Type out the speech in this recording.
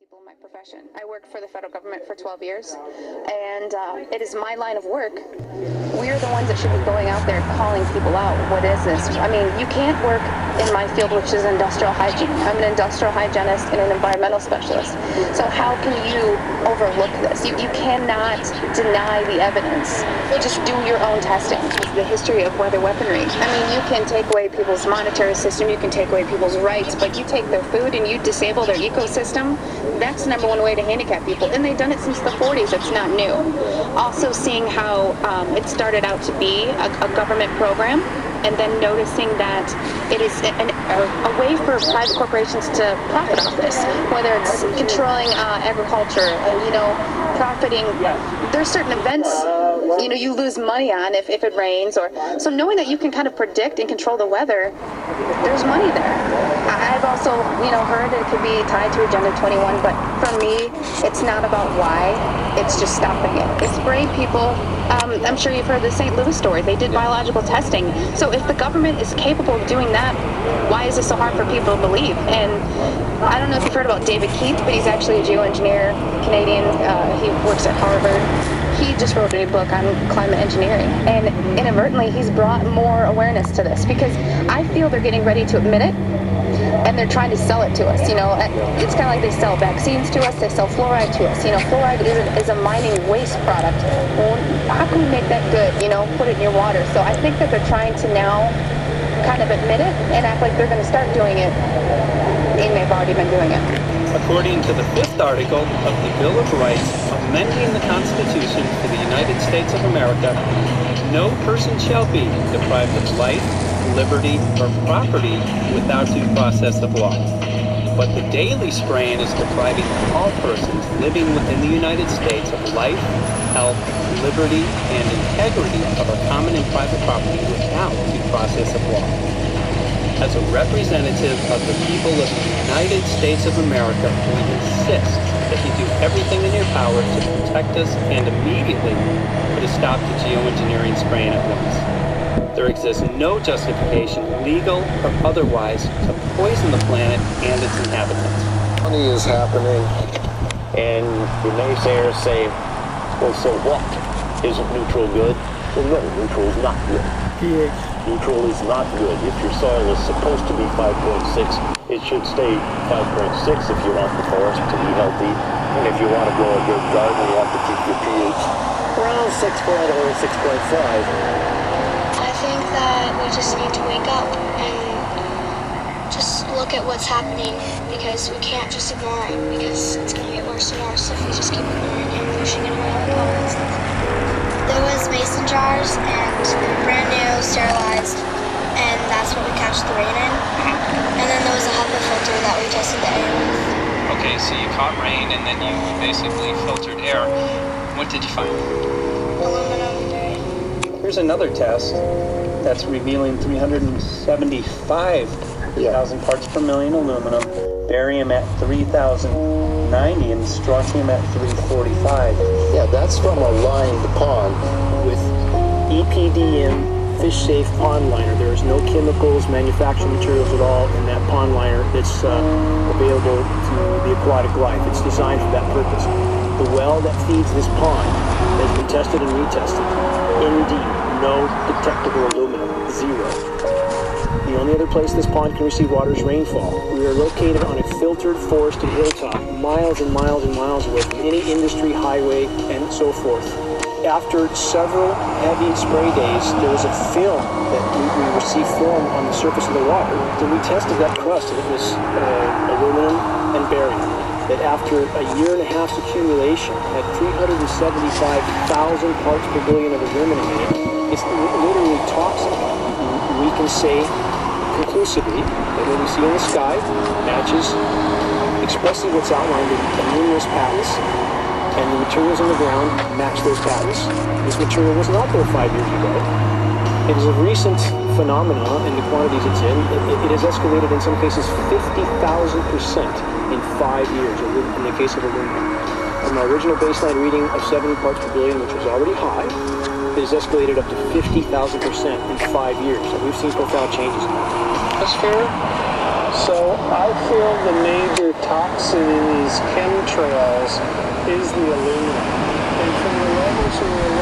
people in my profession. I worked for the federal government for 12 years, and it is my line of work. We're the ones that should be going out there calling people out. What is this? I mean, you can't work in my field, which is industrial hygiene. I'm an industrial hygienist and an environmental specialist. So how can you overlook this? You cannot deny the evidence. Just do your own testing. The history of weather weaponry. I mean, you can take away people's monetary system, you can take away people's rights, but you take their food and you disable their ecosystem. That's the number one way to handicap people, and they've done it since the 40s. It's not new. Also seeing how it started out to be a government program, and then noticing that it is a way for private corporations to profit off this, whether it's controlling agriculture and, profiting. There's certain events, you lose money on if it rains, so knowing that you can kind of predict and control the weather, there's money there. I've also, heard that it could be tied to Agenda 21, but for me, it's not about why, it's just stopping it. They spray people. I'm sure you've heard the St. Louis story. They did biological testing. So if the government is capable of doing that, why is this so hard for people to believe? And I don't know if you've heard about David Keith, but he's actually a geoengineer, Canadian. He works at Harvard. He just wrote a new book on climate engineering, and inadvertently he's brought more awareness to this, because I feel they're getting ready to admit it, and they're trying to sell it to us. It's kind of like they sell vaccines to us, they sell fluoride to us. Fluoride is a mining waste product. Well, how can we make that good? Put it in your water. So I think that they're trying to now kind of admit it and act like they're going to start doing it, and they've already been doing it. According to the 5th article of the Bill of Rights, amending the Constitution for the United States of America, no person shall be deprived of life, liberty, or property without due process of law. But the daily spraying is depriving all persons living within the United States of life, health, liberty, and integrity of our common and private property without due process of law. As a representative of the people of the United States of America, we insist that you do everything in your power to protect us and immediately put a stop to geoengineering spraying at once. There exists no justification, legal or otherwise, to poison the planet and its inhabitants. Money is happening, and the naysayers say, well, so what? Isn't neutral good? Well, no, neutral is not good. pH. Neutral is not good. If your soil is supposed to be 5.6, it should stay 5.6 if you want the forest to be healthy. And if you want to grow a good garden, you have to keep your pH around 6.0 or 6.5. I think that we just need to wake up and just look at what's happening, because we can't just ignore it, because it's going to get worse and worse if we just keep ignoring it and pushing it away like always. There was mason jars, and they were brand new, sterilized, and that's what we catch the rain in. And then there was a HEPA filter that we tested the air with. Okay, so you caught rain and then you basically filtered air. What did you find? Aluminum and barium. Here's another test that's revealing 375,000 parts per million aluminum, barium at 3,090, and strontium at 345. Yeah, that's from a lined pond With EPDM fish-safe pond liner. There is no chemicals, manufacturing materials at all in that pond liner that's available to the aquatic life. It's designed for that purpose. The well that feeds this pond has been tested and retested. Indeed, no detectable aluminum, zero. The only other place this pond can receive water is rainfall. We are located on a filtered forested hilltop, miles and miles and miles away from any industry, highway, and so forth. After several heavy spray days, there was a film that we received film on the surface of the water. Then we tested that crust, and it was aluminum and barium. That after a year and a half's accumulation had 375,000 parts per billion of aluminum in it. It's literally toxic. We can say conclusively that what we see in the sky matches expressly what's outlined in numerous patents, and the materials on the ground match those patents. This material was not there 5 years ago. It is a recent phenomenon in the quantities it's in. It has escalated in some cases 50,000% in 5 years in the case of aluminum. From our original baseline reading of 70 parts per billion, which was already high, it has escalated up to 50,000% in 5 years. So we've seen profound changes in that. That's fair. So I feel the major toxin in these chem chemtrails is the aluminum. And from the levels in the